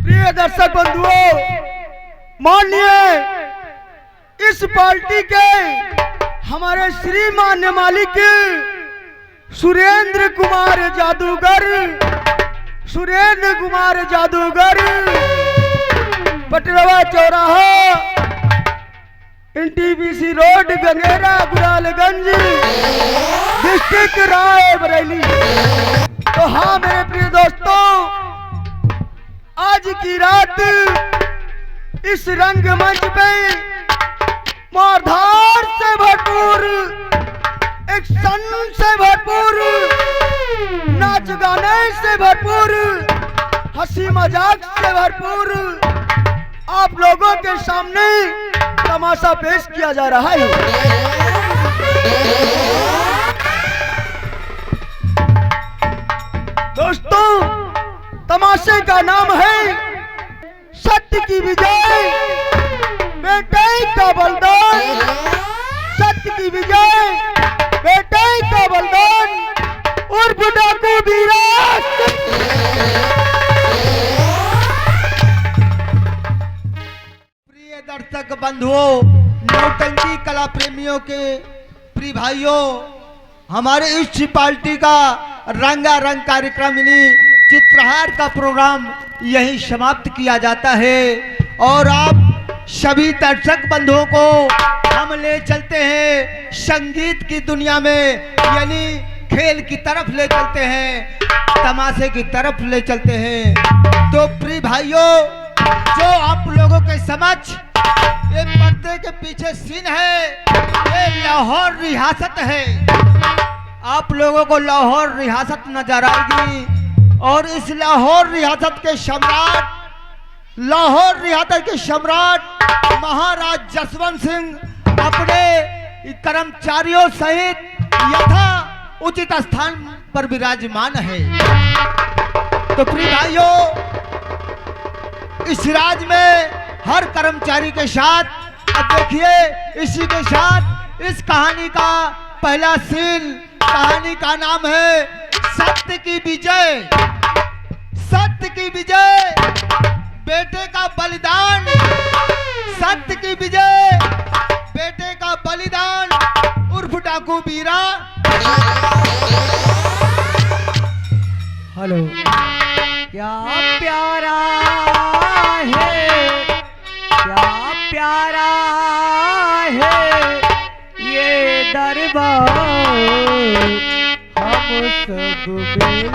प्रिय दर्शक बंधुओं, माननीय इस पार्टी के हमारे श्रीमान मालिक सुरेंद्र कुमार जादूगर पटरवा चौराहा, NTPC रोड, गंगेरा, गुलालगंज, डिस्ट्रिक्ट रायबरेली। तो हाँ मेरे प्रिय दोस्तों, आज की रात इस रंगमंच पे मारधार से भरपूर, एक्शन से भरपूर, नाच गाने से भरपूर, हंसी मजाक से भरपूर आप लोगों के सामने तमाशा पेश किया जा रहा है। दोस्तों, तमाशे का नाम है सत्य की विजय, बेटे का बलिदान। सत्य की विजय, बेटे का बलिदान, उर्फ डाकू वीरास। प्रिय दर्शक बंधुओं, नौटंकी कला प्रेमियों के प्रिय भाइयों, हमारे इस पार्टी का रंगारंग कार्यक्रम चित्रहार का प्रोग्राम यही समाप्त किया जाता है और आप सभी दर्शक बंधुओं को हम ले चलते हैं संगीत की दुनिया में, यानी खेल की तरफ ले चलते हैं, तमाशे की तरफ ले चलते हैं। तो प्रिय भाइयों, जो आप लोगों के समक्ष ये पर्दे के पीछे सीन है, ये लाहौर रियासत है। आप लोगों को लाहौर रियासत नजर आएगी और इस लाहौर रियासत के सम्राट महाराज जसवंत सिंह अपने कर्मचारियों सहित यथा उचित स्थान पर विराजमान है। तो प्रिय भाइयों, इस राज्य में हर कर्मचारी के साथ अब देखिए, इसी के साथ इस कहानी का पहला सीन, कहानी का नाम है सत्य की विजय। सत्य की विजय, बेटे का बलिदान। सत्य की विजय, बेटे का बलिदान, उर्फ डाकू वीरा। हेलो, क्या प्यारा है, क्या प्यारा है ये दरबार, हम सब मिल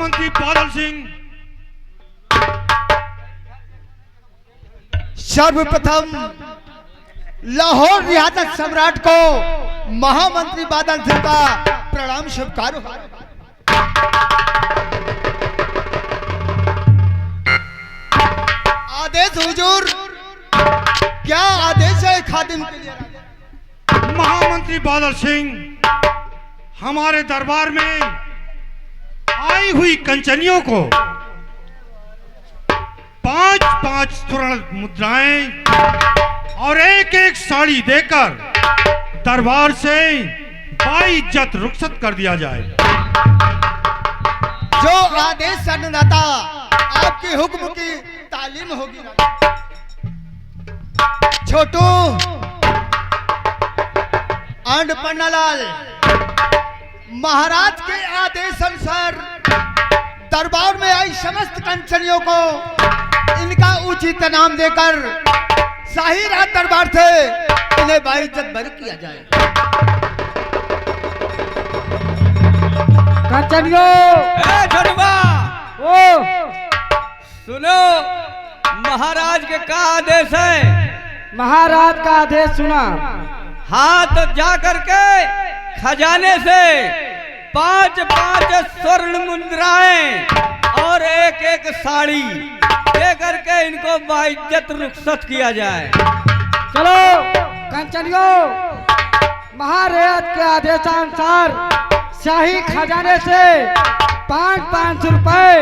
महामंत्री बादल सिंह, सर्वप्रथम लाहौर रियासत सम्राट को महामंत्री बादल सिंह का प्रणाम स्वीकार हो। आदेश हुजूर, क्या आदेश है खादिम के लिए? महामंत्री बादल सिंह, हमारे दरबार में आई हुई कंचनियों को 5-5 स्वर्ण मुद्राएं और एक साड़ी देकर दरबार से बाइज्जत रुखसत कर दिया जाए। जो आदेश अन्नदाता, आपके हुक्म की तालीम होगी। छोटू एंड पन्नालाल, महाराज के आदेश अनुसार दरबार में आई समस्त कंचनियों को इनका उचित नाम देकर शाही राज दरबार से इन्हें बाइज्जत बरी किया जाए। कंचनियो, छोटुआ, ओ सुनो, महाराज के का आदेश है? महाराज का आदेश सुना। हाँ, तो जा करके खजाने से 5-5 स्वर्ण मुद्राएं और एक साड़ी दे करके इनको बाइज्जत रुखसत किया जाए। चलो कंचनियो, महाराज के आदेशानुसार शाही खजाने से 500 रुपए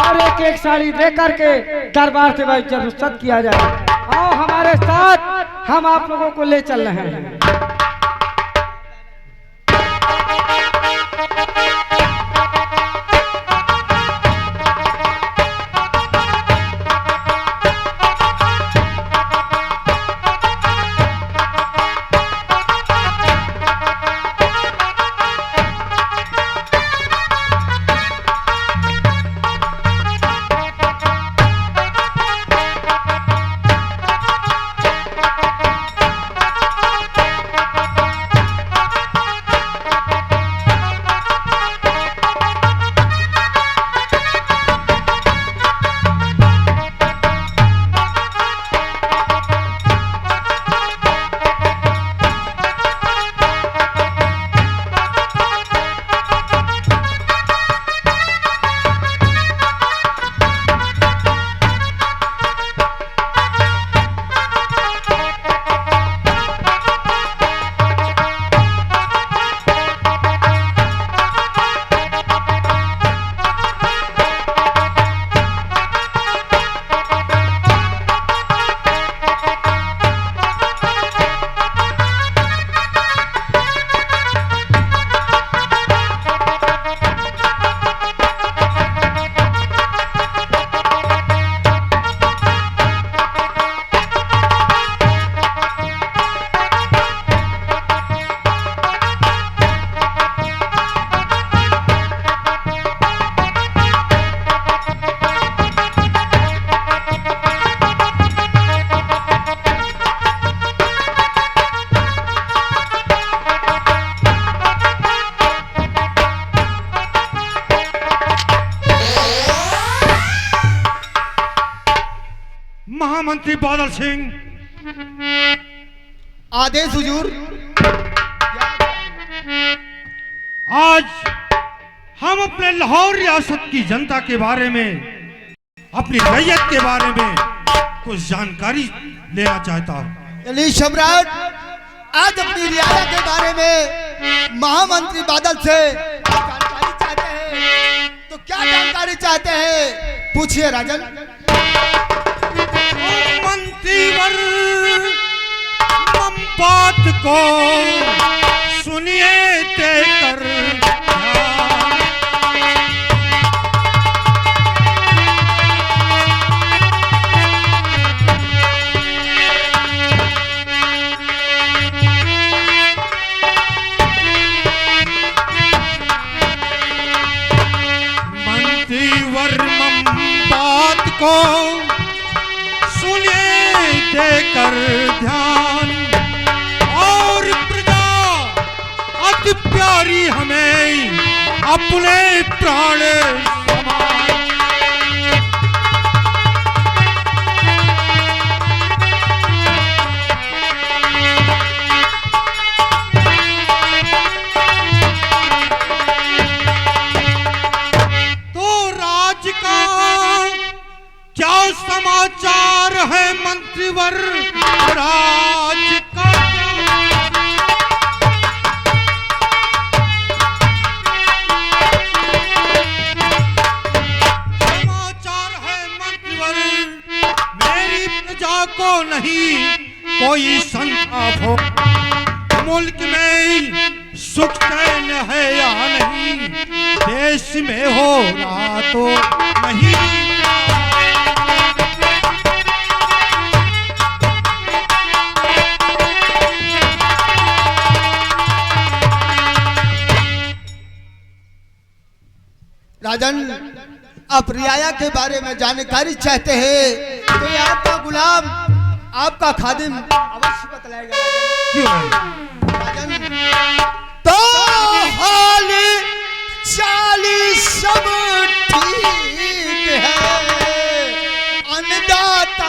और एक साड़ी दे करके दरबार से बाइज्जत रुखसत किया जाए। आओ हमारे साथ, हम आप लोगों को ले चल रहे हैं। महामंत्री बादल सिंह, आदेश हुजूर। आज हम अपने लाहौर रियासत की जनता के बारे में, अपनी रैयत के बारे में कुछ जानकारी लेना चाहता हूँ। अली सम्राट, आज अपनी रियासत के बारे में महामंत्री बादल से जानकारी चाहते हैं, तो क्या जानकारी चाहते हैं? पूछिए राजन। मंत्रीवर बात को सुनिए देकर मंत्रीवर बात को देकर ध्यान, और प्रजा अति प्यारी हमें अपने प्राण पर राज का समाचार है मंत्रिवर, मेरी प्रजा को नहीं कोई संताप हो। मुल्क में सुख चैन है या नहीं, देश में हो रहा तो नहीं। राजन, आप रियाया के बारे में जानकारी चाहते हैं तो ये आपका गुलाम, आपका खादिम अवश्य बतलाएगा। क्यों नहीं? राजन, तो हाल चाली सब ठीक है, अन्नदाता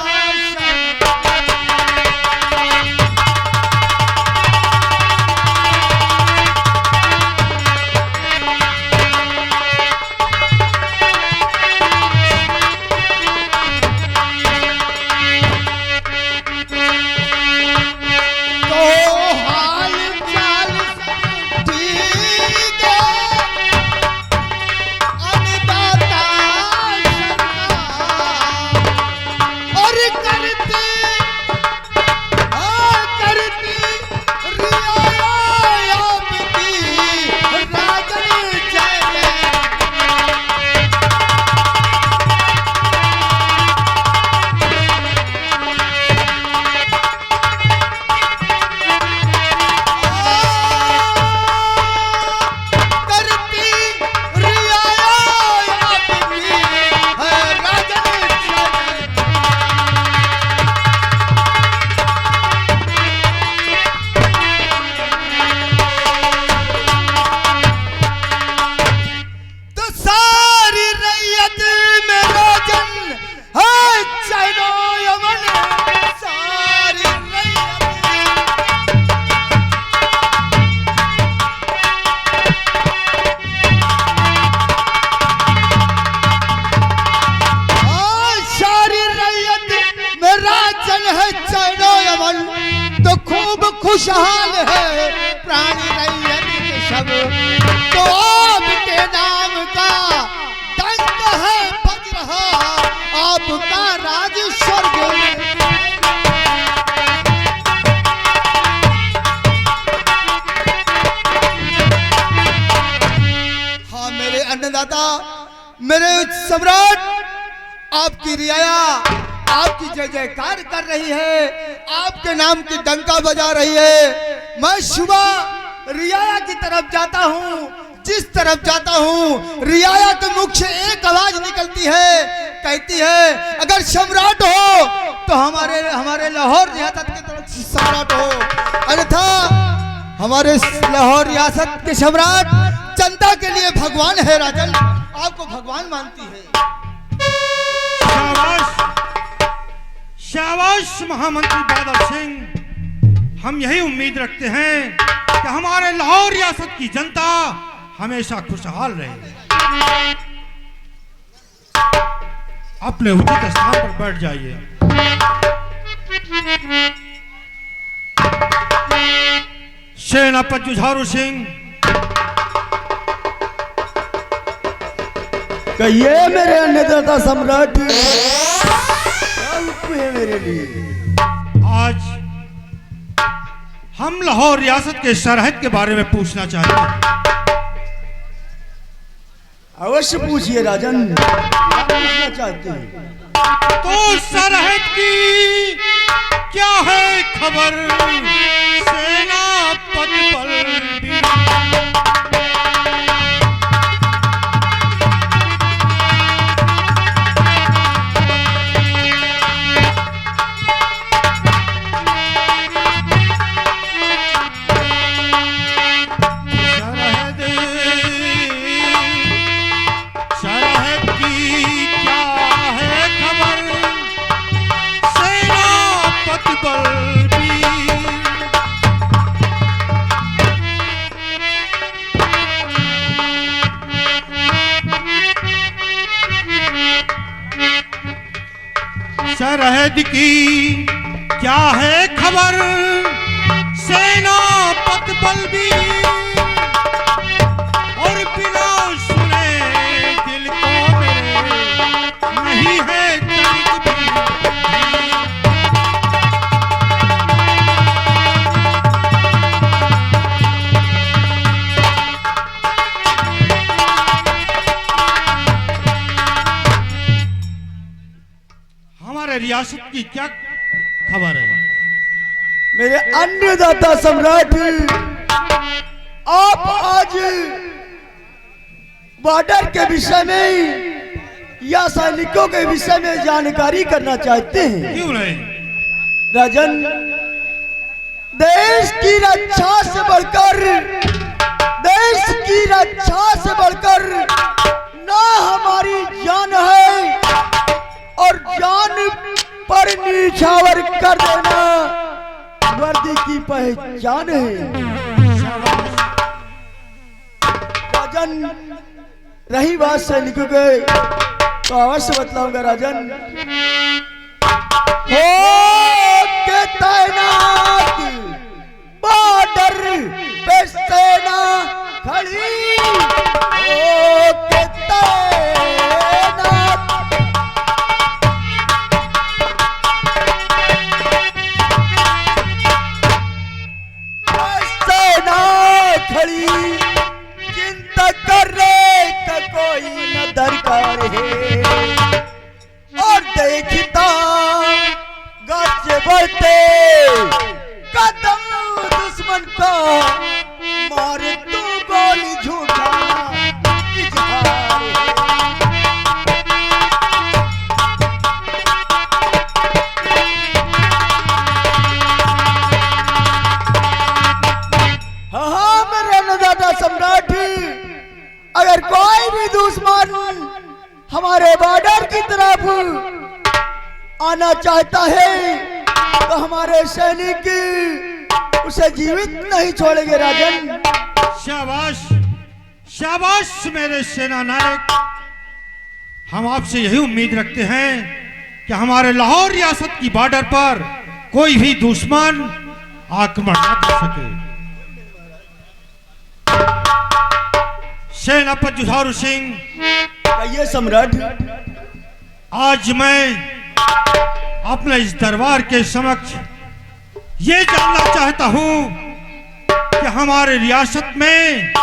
सब खुशहाल है प्राणी रैयत के सब, तो आपके नाम का डंक है बज रहा, आपका राज स्वर्ग में। हाँ मेरे अन्नदाता, मेरे सम्राट, आपकी रियाया आपकी जय जयकार कर रही है, आपके नाम की डंका बजा रही है। मैं सुबह रियाया की तरफ जाता हूँ, जिस तरफ जाता हूँ रियाया के मुख से एक आवाज निकलती है, कहती है अगर सम्राट हो तो हमारे लाहौर रियासत की तरफ से सम्राट हो, अन्यथा हमारे लाहौर रियासत के सम्राट जनता के लिए भगवान है। राजन, आपको भगवान मानती है। शाबाश महामंत्री बादल सिंह, हम यही उम्मीद रखते हैं कि हमारे लाहौर रियासत की जनता हमेशा खुशहाल रहे। अपने उचित स्थान पर बैठ जाइए। सेनापति जुझारू सिंह, कहिए मेरे अन्नदाता सम्राट, है मेरे लिए। आज हम लाहौर रियासत के सरहद के बारे में पूछना चाहते हैं। अवश्य पूछिए राजन, क्या पूछना चाहते हैं? तो सरहद की क्या है खबर, सेनापति बलबीर? सरहद की क्या है खबर सेनापति बलबीर, और बिना सुने दिल को मेरे नहीं है तनिक भी। हमारे रियासत की क्या खबर है? मेरे अन्नदाता सम्राट, आप आज बॉर्डर के विषय में या सैनिकों के विषय में जानकारी करना चाहते हैं? क्यों नहीं? राजन, देश की रक्षा से बढ़कर, देश की रक्षा से बढ़कर ना हमारी जान है, और जान पर निछावर कर देना वर्दी की पहचान है। राजन, रही बात सैनिकों के, तो अवश्य बतलाऊंगा राजन। हो के तैनात बॉर्डर पे सेना खड़ी, हो के तैनात खड़ी, चिंता करने का कोई न दरकार है। और देखता गच बढ़ते कदम दुश्मन का, मारे तू गोली झूठा इजहार है। हाँ मेरे अन्नदाता सम्राट, अगर कोई भी दुश्मन हमारे बॉर्डर की तरफ आना चाहता है तो हमारे सैनिक उसे जीवित नहीं छोड़ेंगे राजन। शाबाश, शाबाश मेरे सेना नायक। हम आपसे यही उम्मीद रखते हैं कि हमारे लाहौर रियासत की बॉर्डर पर कोई भी दुश्मन आक्रमण न कर सके। सेनापति जुझारू सिंह, कहिए सम्राट। आज मैं अपने इस दरबार के समक्ष ये जानना चाहता हूं कि हमारे रियासत में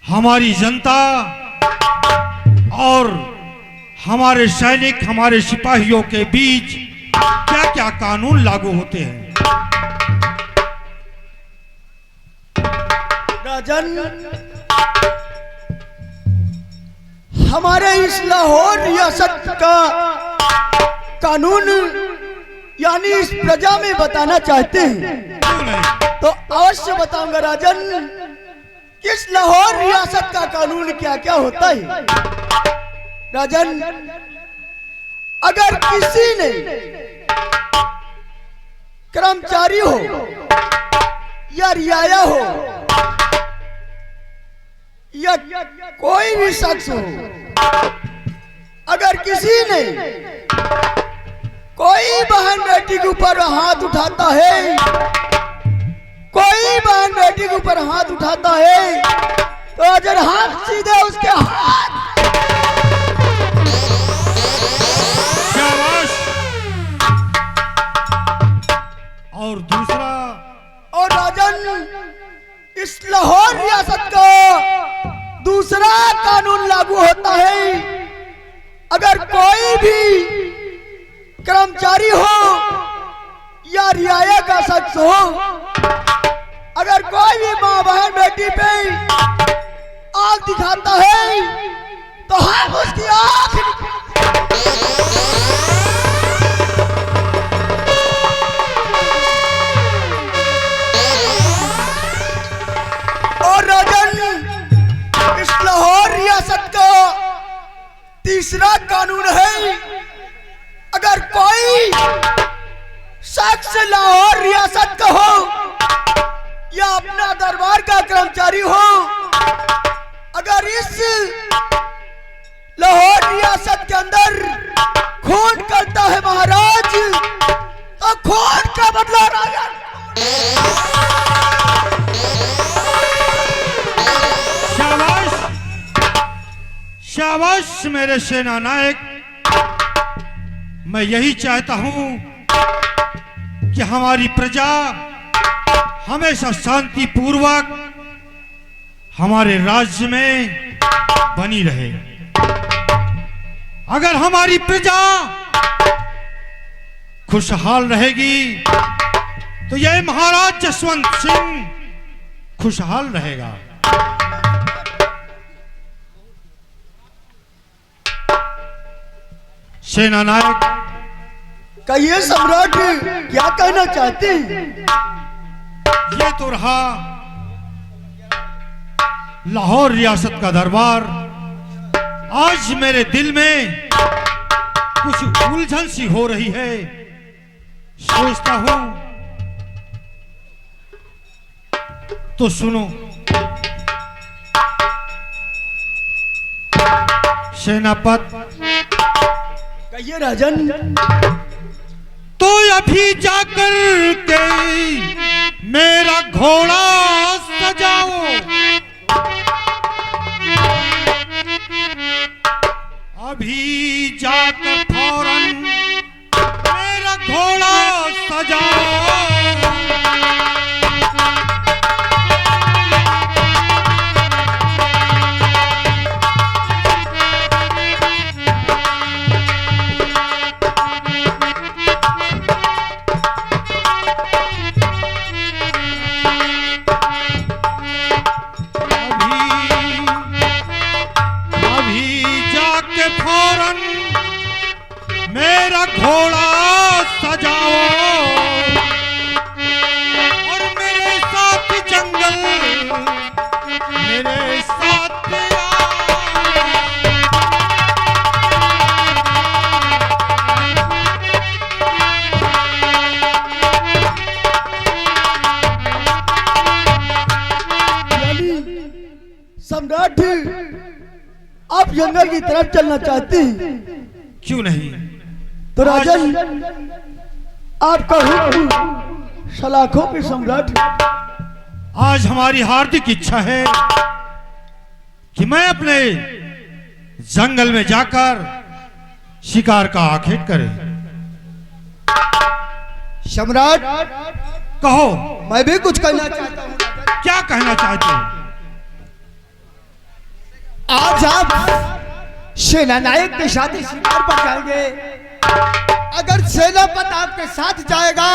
हमारी जनता और हमारे सैनिक, हमारे सिपाहियों के बीच क्या क्या कानून लागू होते हैं? राजन, हमारे इस लाहौर रियासत का कानून यानी इस प्रजा में बताना चाहते हैं तो अवश्य बताऊंगा राजन। किस लाहौर रियासत का कानून क्या क्या होता है? राजन, अगर किसी ने कर्मचारी हो या रियाया हो या कोई भी शख्स हो, अगर किसी ने कोई बहन बेटी के ऊपर हाथ उठाता है, कोई बहन बेटी के ऊपर हाथ उठाता है तो अगर हाथ सीधे उसके हाथ। और दूसरा, और राजन, इस लाहौर रियासत का दूसरा कानून लागू होता है। अगर कोई भी कर्मचारी हो या रियाया का शख्स हो, अगर कोई भी माँ बहन बेटी पे आंख दिखाता है तो हम उसकी आंख। और राजन, इस लाहौर रियासत का तीसरा कानून है, अगर कोई शख्स लाहौर रियासत का हो या अपना दरबार का कर्मचारी हो, अगर इस लाहौर रियासत के अंदर खून करता है महाराज, शाबाश मेरे सेना नायक। मैं यही चाहता हूं कि हमारी प्रजा हमेशा शांति पूर्वक हमारे राज्य में बनी रहे। अगर हमारी प्रजा खुशहाल रहेगी तो यह महाराज जसवंत सिंह खुशहाल रहेगा। सेना नायक, कहिए सम्राट, क्या कहना चाहते हैं? ये तो रहा लाहौर रियासत का दरबार। आज मेरे दिल में कुछ उलझन सी हो रही है। सोचता हूं तो सुनो। सेनापति, कहिए राजन। तो अभी जाकर के मेरा घोड़ा सजाओ, अभी जाकर फौरन मेरा घोड़ा सजाओ। फौरन मेरा घोड़ा सजाओ और मेरे साथ जंगल, मेरे साथ सम्राट, आप जंगल की तरफ चलना चाहते हैं? क्यों नहीं? तो राजन, आपका हुक्म सलाखों पे सम्राट। आज हमारी हार्दिक इच्छा है कि मैं अपने जंगल में जाकर शिकार का आखेट करें। सम्राट, कहो। मैं भी कुछ कहना चाहता हूँ। क्या कहना चाहते हो? आज आप सेना नायक के साथ ही शिकार पर जाएंगे। अगर सेनापति आपके साथ जाएगा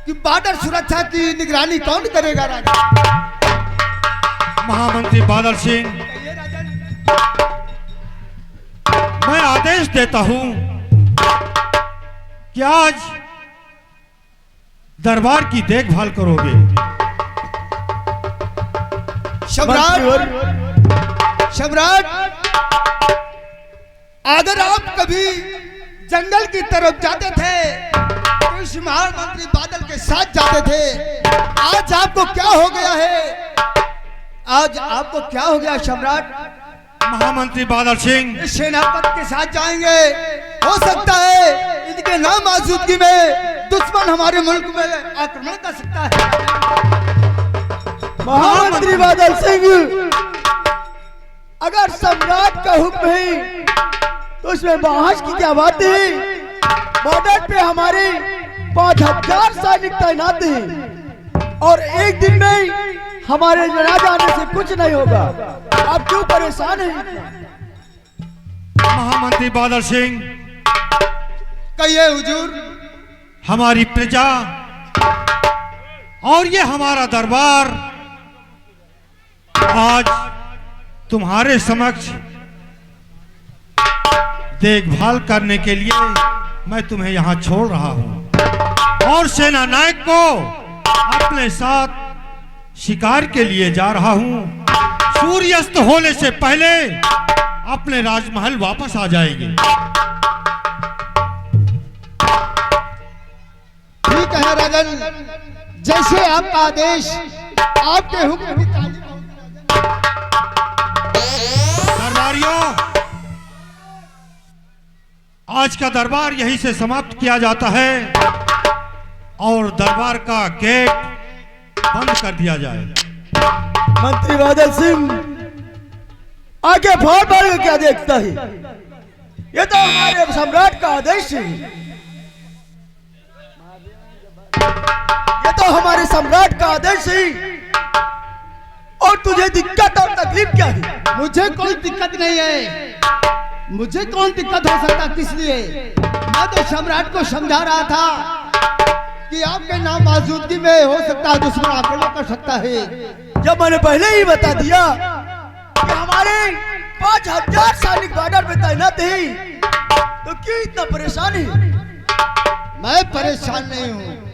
कि बॉर्डर सुरक्षा की निगरानी कौन करेगा राजा? महामंत्री बादल सिंह, मैं आदेश देता हूं कि आज दरबार की देखभाल करोगे। सम्राट, अगर आप कभी जंगल की तरफ जाते थे तो इस महामंत्री बादल के साथ जाते थे। आज आपको क्या हो गया है? आज आपको क्या हो गया सम्राट? महामंत्री बादल सिंह, सेनापति के साथ जाएंगे। हो सकता है इनके नामौजूदगी में दुश्मन हमारे मुल्क में आक्रमण कर सकता है। महामंत्री बादल सिंह, अगर सम्राट का हुक्म है तो उसमें बहस की क्या बात है? बॉर्डर पे हमारे 5000 सैनिक तैनात हैं और एक दिन में हमारे लड़ा जाने से कुछ नहीं होगा। आप क्यों परेशान हैं? महामंत्री बादल सिंह, कहिए हुजूर। हमारी प्रजा और ये हमारा दरबार आज तुम्हारे समक्ष देखभाल करने के लिए मैं तुम्हें यहां छोड़ रहा हूं और सेना नायक को अपने साथ शिकार के लिए जा रहा हूं। सूर्यास्त होने से पहले अपने राजमहल वापस आ जाएंगे। ठीक है राजन, जैसे आपका आदेश, आपके हुक्म की तालीम। दरबारियों, आज का दरबार यहीं से समाप्त किया जाता है और दरबार का गेट बंद कर दिया जाए। मंत्री बादल सिंह, आगे फाड़ फाड़ के क्या देखता है? ये तो हमारे सम्राट का आदेश है। ये तो हमारे सम्राट का आदेश है। और तुझे दिक्कत और तकलीफ क्या है? मुझे कोई दिक्कत नहीं है। मुझे कौन दिक्कत हो सकता, किस लिए? मैं तो सम्राट को समझा रहा था कि आपके नाम मौजूदगी में हो सकता है दुश्मन आक्रमण कर सकता है। जब मैंने पहले ही बता दिया कि हमारे 5000 सैनिक बॉर्डर पे तैनात है, तो क्यों इतना परेशान है? मैं परेशान नहीं हूँ।